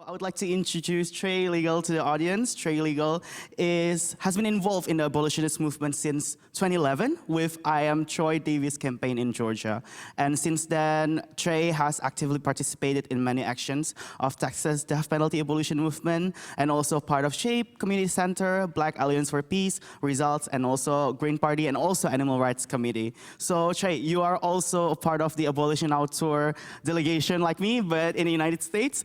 I would like to introduce Trey Legal to the audience. Trey Legal has been involved in the abolitionist movement since 2011 with I Am Troy Davis campaign in Georgia. And since then, Trey has actively participated in many actions of Texas death penalty abolition movement and also part of SHAPE, Community Center, Black Alliance for Peace, Results, and also Green Party, and also Animal Rights Committee. So Trey, you are also a part of the Abolition Out Tour delegation like me, but in the United States.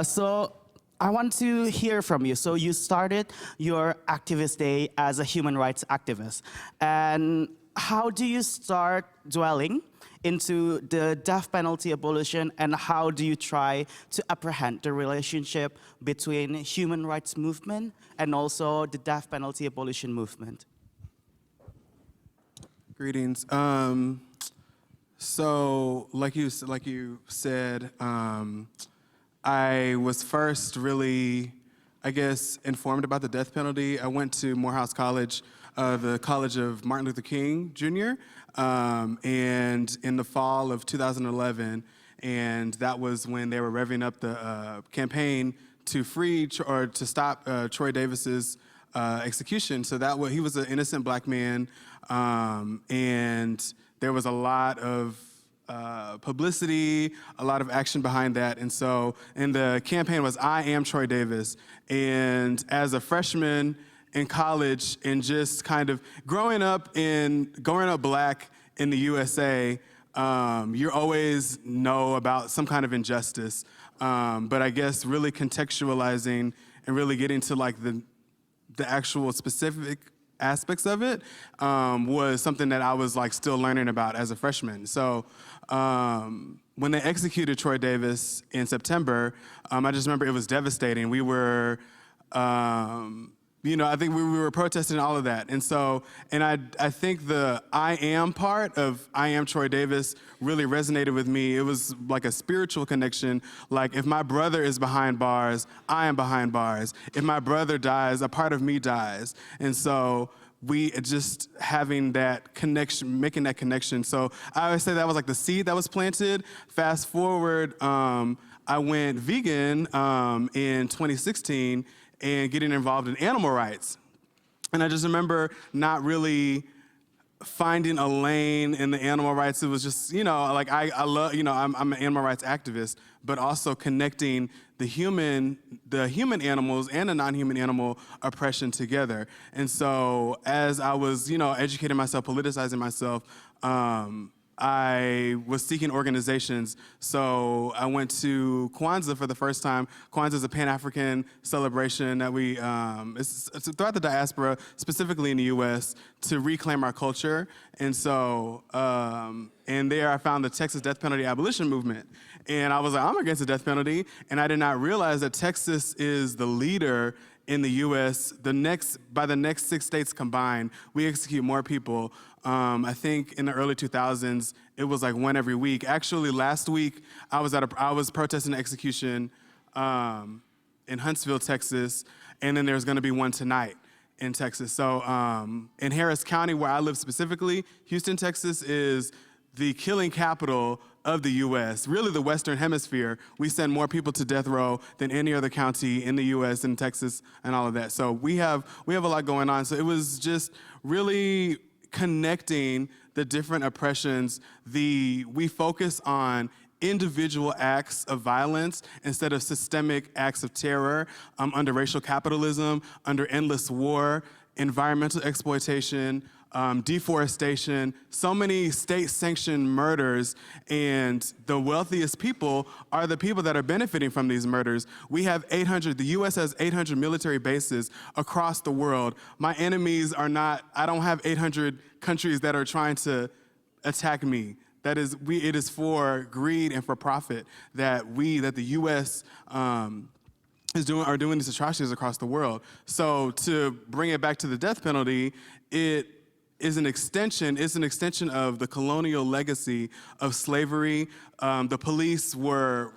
So I want to hear from you. So you started your activist day as a human rights activist. And how do you start dwelling into the death penalty abolition, and how do you try to apprehend the relationship between human rights movement and also the death penalty abolition movement? Greetings. So, like you said, I was first really, I guess, informed about the death penalty. I went to Morehouse College, the College of Martin Luther King Jr., and in the fall of 2011, and that was when they were revving up the campaign to free or to stop Troy Davis's execution. So he was an innocent black man, and there was a lot of publicity, a lot of action behind that. And the campaign was I Am Troy Davis. And as a freshman in college and just kind of growing up black in the USA, you always know about some kind of injustice. But I guess really contextualizing and really getting to like the actual specific aspects of it was something that I was like still learning about as a freshman. So when they executed Troy Davis in September, I just remember it was devastating. We were, I think we were protesting all of that. And I think the I am part of I Am Troy Davis really resonated with me. It was like a spiritual connection. Like if my brother is behind bars, I am behind bars. If my brother dies, a part of me dies. And so we just having that connection, making that connection. So I always say that was like the seed that was planted. Fast forward, I went vegan in 2016 and getting involved in animal rights. And I just remember not really finding a lane in the animal rights. It was just, like I love, I'm an animal rights activist, but also connecting the human animals and the non-human animal oppression together. And so as I was, educating myself, politicizing myself, I was seeking organizations. So I went to Kwanzaa for the first time. Kwanzaa is a Pan-African celebration that it's throughout the diaspora, specifically in the US, to reclaim our culture. And so, and there I found the Texas death penalty abolition movement. And I was like, I'm against the death penalty. And I did not realize that Texas is the leader in the US. By the next 6 states combined, we execute more people. I think in the early 2000s, it was like one every week. Actually, last week, I was protesting an execution in Huntsville, Texas, and then there's gonna be one tonight in Texas. So in Harris County, where I live specifically, Houston, Texas is the killing capital of the US, really the Western Hemisphere. We send more people to death row than any other county in the US and Texas and all of that. So we have a lot going on. So it was just really connecting the different oppressions. We focus on individual acts of violence instead of systemic acts of terror under racial capitalism, under endless war, environmental exploitation, deforestation, so many state-sanctioned murders, and the wealthiest people are the people that are benefiting from these murders. The US has 800 military bases across the world. My enemies I don't have 800 countries that are trying to attack me. It is for greed and for profit that the US are doing these atrocities across the world. So to bring it back to the death penalty, it's an extension of the colonial legacy of slavery. The police were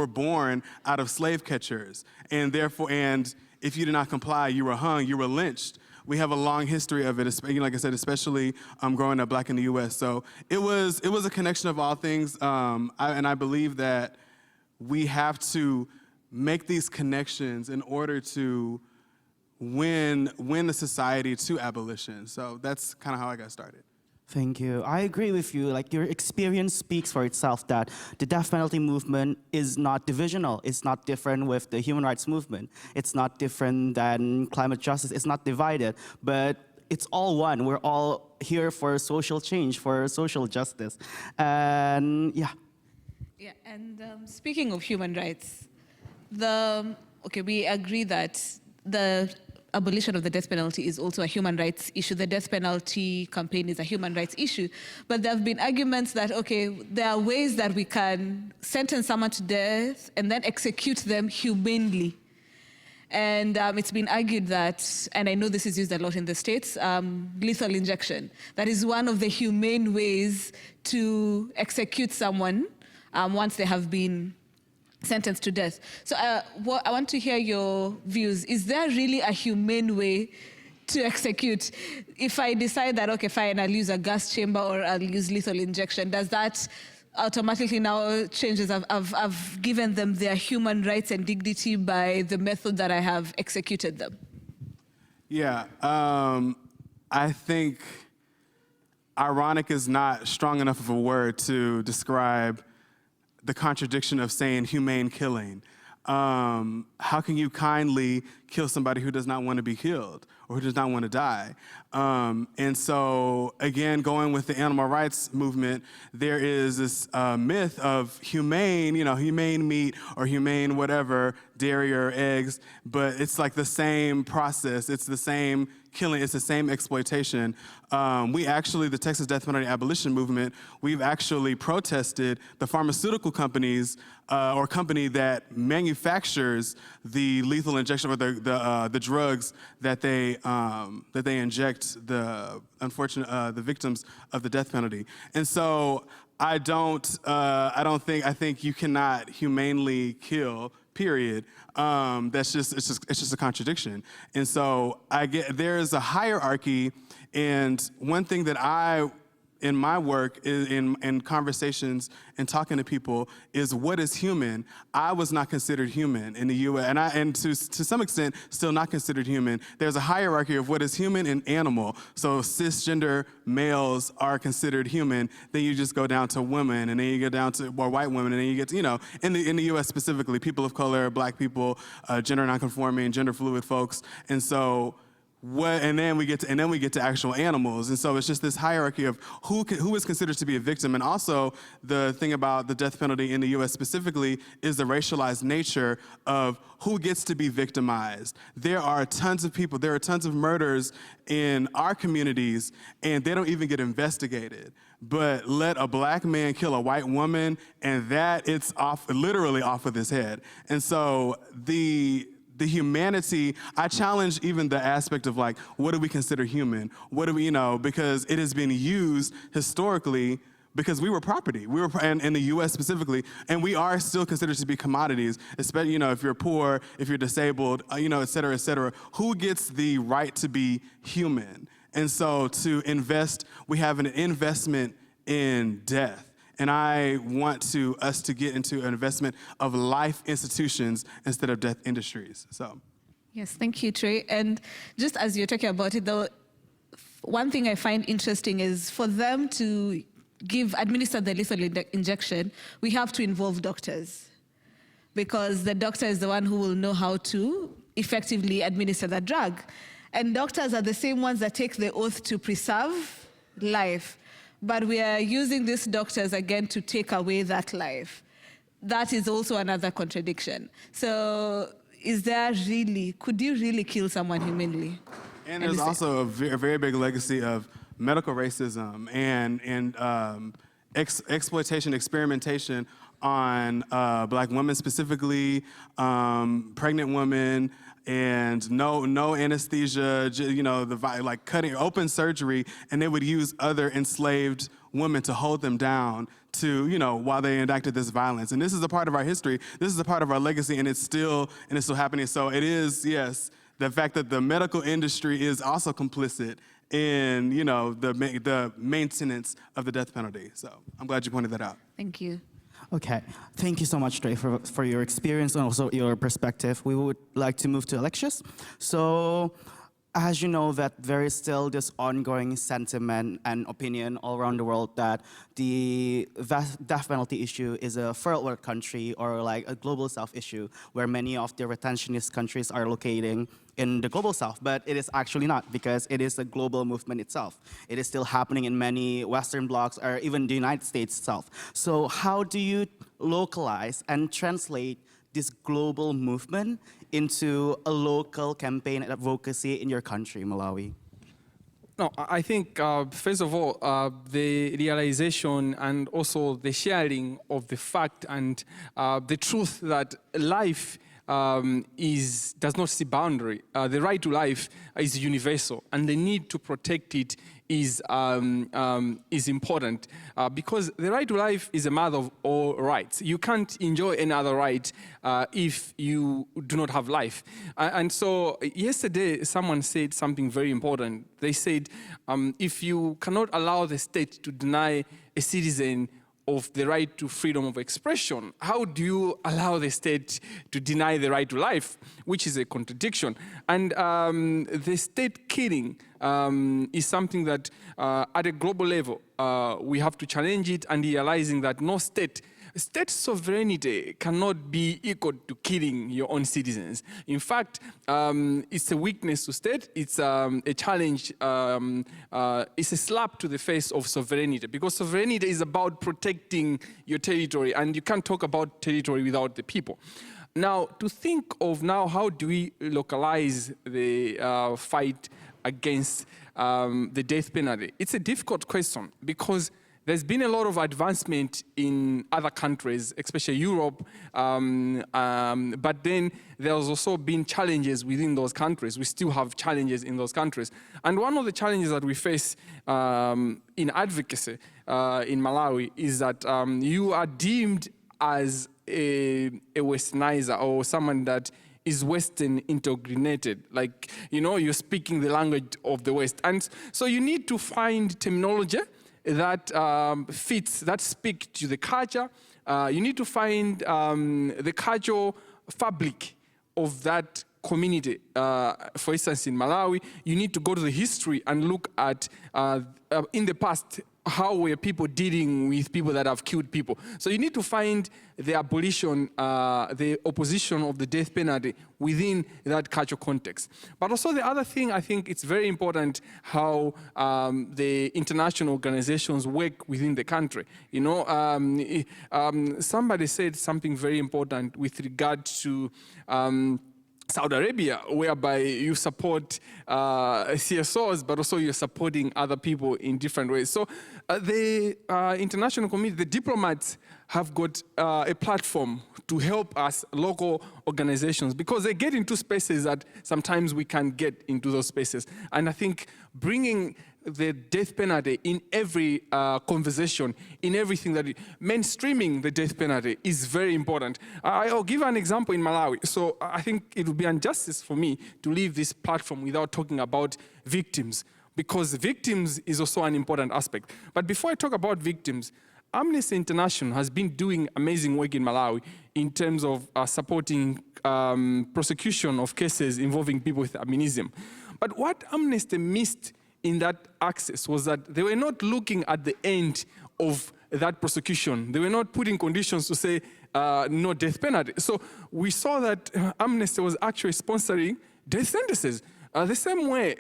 born out of slave catchers, and if you did not comply, you were hung, you were lynched. We have a long history of it, like I said, especially growing up black in the US. So it was a connection of all things, and I believe that we have to make these connections in order to win the society to abolition. So that's kind of how I got started. Thank you. I agree with you. Like, your experience speaks for itself that the death penalty movement is not divisional. It's not different with the human rights movement. It's not different than climate justice. It's not divided, but it's all one. We're all here for social change, for social justice. And yeah. Yeah, and speaking of human rights, we agree that the abolition of the death penalty is also a human rights issue. The death penalty campaign is a human rights issue. But there have been arguments that, there are ways that we can sentence someone to death and then execute them humanely. And it's been argued that, and I know this is used a lot in the States, lethal injection. That is one of the humane ways to execute someone once they have been sentenced to death. So I want to hear your views. Is there really a humane way to execute? If I decide that, fine, I'll use a gas chamber or I'll use lethal injection, does that automatically now changes? I've given them their human rights and dignity by the method that I have executed them. Yeah, I think ironic is not strong enough of a word to describe the contradiction of saying humane killing. How can you kindly kill somebody who does not want to be killed or who does not want to die? And so, again, going with the animal rights movement, there is this myth of humane meat or humane whatever, dairy or eggs, but it's like the same process. It's the same killing. It's the same exploitation. The Texas Death Penalty Abolition Movement, we've actually protested the pharmaceutical companies or company that manufactures the lethal injection or the drugs that they inject the victims of the death penalty. And so I think you cannot humanely kill. Period. It's just a contradiction. And so there's a hierarchy, and one thing that in my work, in conversations and talking to people, is what is human. I was not considered human in the U.S., and to some extent, still not considered human. There's a hierarchy of what is human and animal. So cisgender males are considered human. Then you just go down to women, and then you get down to more white women, and then you get to, in the U.S. specifically, people of color, black people, gender nonconforming, gender fluid folks, and so. And then we get to actual animals, and so it's just this hierarchy of who is considered to be a victim. And also the thing about the death penalty in the U.S. specifically is the racialized nature of who gets to be victimized. There are tons of people, there are tons of murders in our communities, and they don't even get investigated. But let a black man kill a white woman, and it's literally off of his head. And so the humanity, I challenge even the aspect of like, what do we consider human? What do we, because it has been used historically because we were property. And in the U.S. specifically, and we are still considered to be commodities, especially, if you're poor, if you're disabled, et cetera, et cetera. Who gets the right to be human? And so we have an investment in death. And I want us to get into an investment of life institutions instead of death industries. So, yes, thank you, Trey. And just as you're talking about it, though, one thing I find interesting is for them to administer the lethal injection, we have to involve doctors, because the doctor is the one who will know how to effectively administer the drug. And doctors are the same ones that take the oath to preserve life. But we are using these doctors again to take away that life. That is also another contradiction. So could you really kill someone humanely? And there's also a very big legacy of medical racism and exploitation, experimentation on black women specifically, pregnant women, and no anesthesia, like cutting open surgery, and they would use other enslaved women to hold them down while they enacted this violence. And this is a part of our history. This is a part of our legacy, and it's still happening. So it is, yes, the fact that the medical industry is also complicit in, the maintenance of the death penalty. So I'm glad you pointed that out. Thank you. Okay, thank you so much, Trey, for your experience and also your perspective. We would like to move to Alexious. So, as you know, that there is still this ongoing sentiment and opinion all around the world that the death penalty issue is a third world country or like a global south issue where many of the retentionist countries are locating in the global south, but it is actually not because it is a global movement itself. It is still happening in many Western blocs or even the United States itself. So how do you localize and translate this global movement into a local campaign and advocacy in your country, Malawi? No, I think, first of all, the realization and also the sharing of the fact and the truth that life does not see boundary. The right to life is universal, and the need to protect it is important because the right to life is a mother of all rights. You can't enjoy any other right if you do not have life. And so yesterday, someone said something very important. They said, if you cannot allow the state to deny a citizen of the right to freedom of expression, how do you allow the state to deny the right to life, which is a contradiction? And the state killing is something that at a global level, we have to challenge it and realizing that no state sovereignty cannot be equal to killing your own citizens. In fact, it's a weakness to state. It's a challenge. It's a slap to the face of sovereignty because sovereignty is about protecting your territory, and you can't talk about territory without the people. Now, to think of now, how do we localize the fight against the death penalty? It's a difficult question because there's been a lot of advancement in other countries, especially Europe, but then there's also been challenges within those countries. We still have challenges in those countries. And one of the challenges that we face in advocacy in Malawi is that you are deemed as a westernizer or someone that is Western integrated, like, you know, you're speaking the language of the West. And so you need to find terminology that fits, that speaks to the culture. You need to find the cultural fabric of that community. For instance, in Malawi, you need to go to the history and look at, in the past, how were people dealing with people that have killed people. So you need to find the abolition, the opposition of the death penalty within that cultural context. But also the other thing, I think it's very important how the international organizations work within the country. You know, somebody said something very important with regard to Saudi Arabia, whereby you support CSOs, but also you're supporting other people in different ways. So the international community, the diplomats have got a platform to help us, local organizations, because they get into spaces that sometimes we can't get into those spaces. And I think bringing the death penalty in every conversation, in everything that mainstreaming the death penalty is very important. I'll give an example in Malawi. So I think it would be injustice for me to leave this platform without talking about victims, because victims is also an important aspect. But before I talk about victims, Amnesty International has been doing amazing work in Malawi in terms of supporting prosecution of cases involving people with albinism. But what Amnesty missed in that access was that they were not looking at the end of that prosecution. They were not putting conditions to say no death penalty. So we saw that Amnesty was actually sponsoring death sentences the same way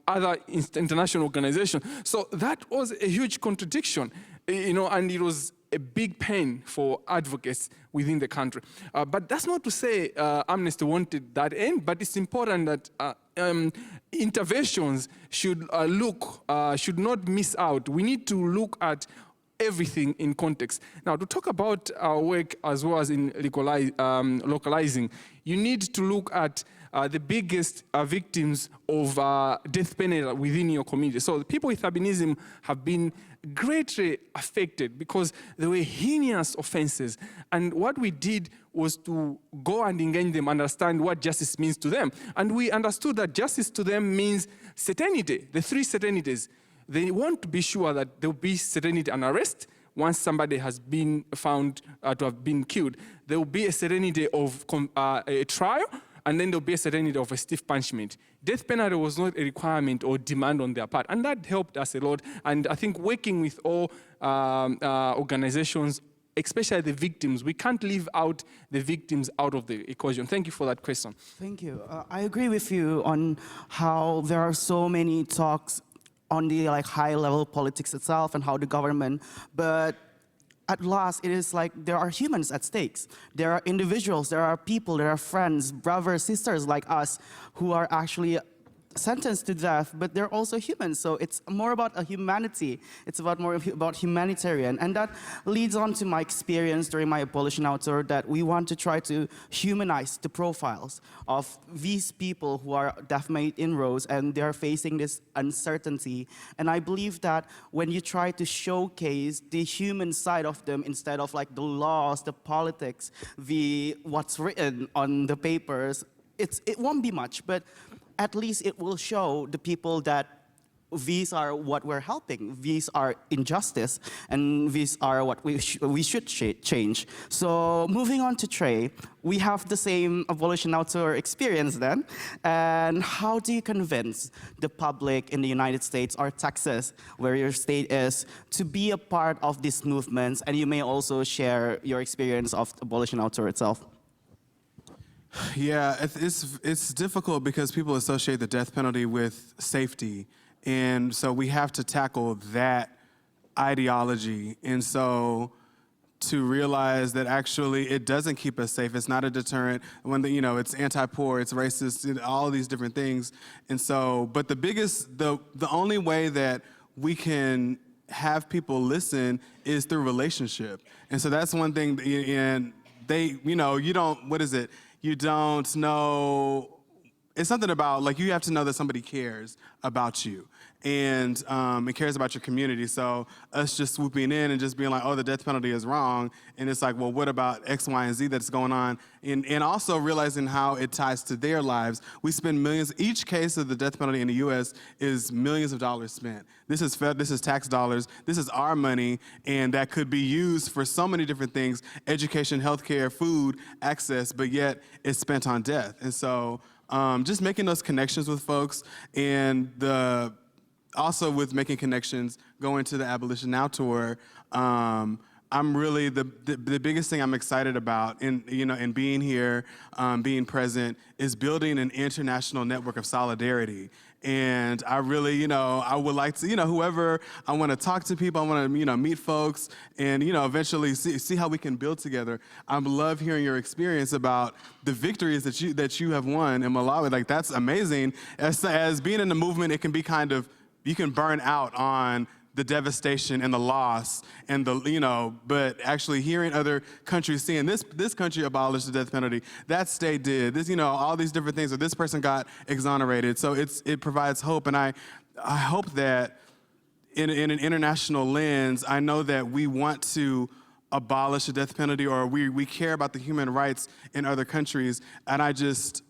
other international organizations. So that was a huge contradiction, you know, and it was a big pain for advocates within the country. But that's not to say Amnesty wanted that end, but it's important that interventions should should not miss out. We need to look at everything in context. Now, to talk about our work as well as in localizing, you need to look at the biggest victims of death penalty within your community. So the people with albinism have been greatly affected because there were heinous offenses. And what we did was to go and engage them, understand what justice means to them. And we understood that justice to them means certainty, the three certainties. They want to be sure that there will be certainty and arrest, once somebody has been found to have been killed, there will be a serenity of a trial, and then there'll be a serenity of a stiff punishment. Death penalty was not a requirement or demand on their part, and that helped us a lot. And I think working with all organizations, especially the victims, we can't leave out the victims out of the equation. Thank you for that question. Thank you. I agree with you on how there are so many talks on the high-level politics itself and how the government, but at last, it is like there are humans at stakes. There are individuals, there are people, there are friends, brothers, sisters like us who are actually sentenced to death, but they're also humans. So it's more about a humanity. It's more about humanitarian. And that leads on to my experience during my Abolition Now tour, that we want to try to humanize the profiles of these people who are death-made inroads, and they're facing this uncertainty. And I believe that when you try to showcase the human side of them instead of the laws, the politics, what's written on the papers, it won't be much, but at least it will show the people that these are what we're helping, these are injustice, and these are what we should change. So moving on to Trey, we have the same Abolition Now tour experience then, and how do you convince the public in the United States or Texas, where your state is, to be a part of these movements? And you may also share your experience of Abolition Now tour itself. Yeah, it's difficult because people associate the death penalty with safety. And so we have to tackle that ideology. And so to realize that actually it doesn't keep us safe. It's not a deterrent. When it's anti-poor, it's racist, all of these different things. And so, but the only way that we can have people listen is through relationship. And so that's one thing, and you don't, what is it? You don't know, it's something about, you have to know that somebody cares about you and it cares about your community. So us just swooping in and just being like, oh, the death penalty is wrong. And it's like, well, what about X, Y, and Z that's going on? And also realizing how it ties to their lives. We spend millions, each case of the death penalty in the US is millions of dollars spent. This is tax dollars, this is our money, and that could be used for so many different things, education, healthcare, food, access, but yet it's spent on death. And so just making those connections with folks, and also with making connections, going to the Abolition Now tour, I'm really, the biggest thing I'm excited about in being here, being present, is building an international network of solidarity. And I really, I would like to, whoever, I want to talk to people, I want to, meet folks, and, eventually see how we can build together. I love hearing your experience about the victories that you have won in Malawi. That's amazing. As being in the movement, it can be you can burn out on the devastation and the loss and but actually hearing other countries seeing this country abolished the death penalty, that state did, this, all these different things, or this person got exonerated. So it provides hope. And I hope that in an international lens, I know that we want to abolish the death penalty, or we care about the human rights in other countries. And I just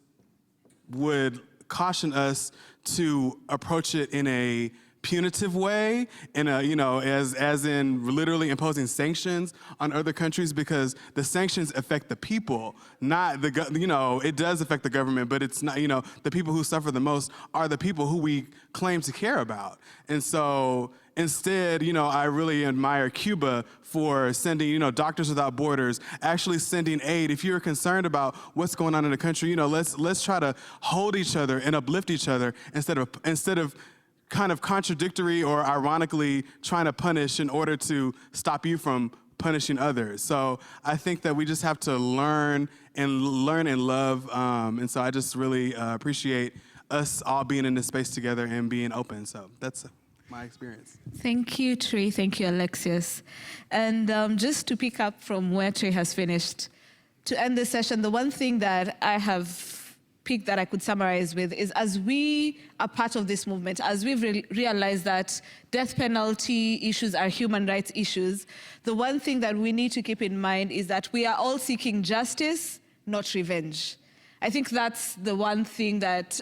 would caution us to approach it in a punitive way, in a, as in literally imposing sanctions on other countries, because the sanctions affect the people, not it does affect the government, but it's not, the people who suffer the most are the people who we claim to care about. And so instead, I really admire Cuba for sending, Doctors Without Borders, actually sending aid. If you're concerned about what's going on in the country, let's try to hold each other and uplift each other instead of kind of contradictory or ironically trying to punish in order to stop you from punishing others. So I think that we just have to learn and love. And so I just really appreciate us all being in this space together and being open. So that's my experience. Thank you, Trey. Thank you, Alexious. And just to pick up from where Trey has finished, to end the session, the one thing that I have pick that I could summarize with is, as we are part of this movement, as we've realized that death penalty issues are human rights issues, the one thing that we need to keep in mind is that we are all seeking justice, not revenge. I think that's the one thing that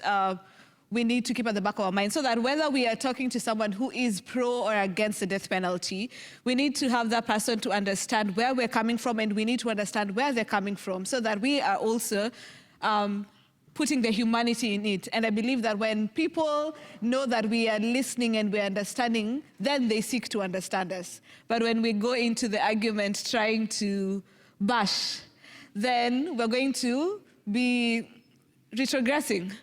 we need to keep at the back of our mind, so that whether we are talking to someone who is pro or against the death penalty, we need to have that person to understand where we're coming from, and we need to understand where they're coming from, so that we are also putting the humanity in it. And I believe that when people know that we are listening and we're understanding, then they seek to understand us. But when we go into the argument trying to bash, then we're going to be retrogressing.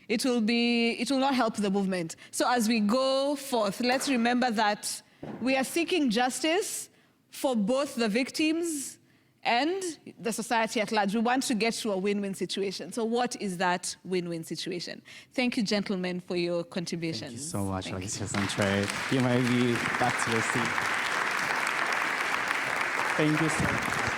It will not help the movement. So as we go forth, let's remember that we are seeking justice for both the victims and the society at large. We want to get to a win-win situation. So what is that win-win situation? Thank you, gentlemen, for your contributions. Thank you so much, Alexious and Trey. You may be back to your seat. Thank you so much.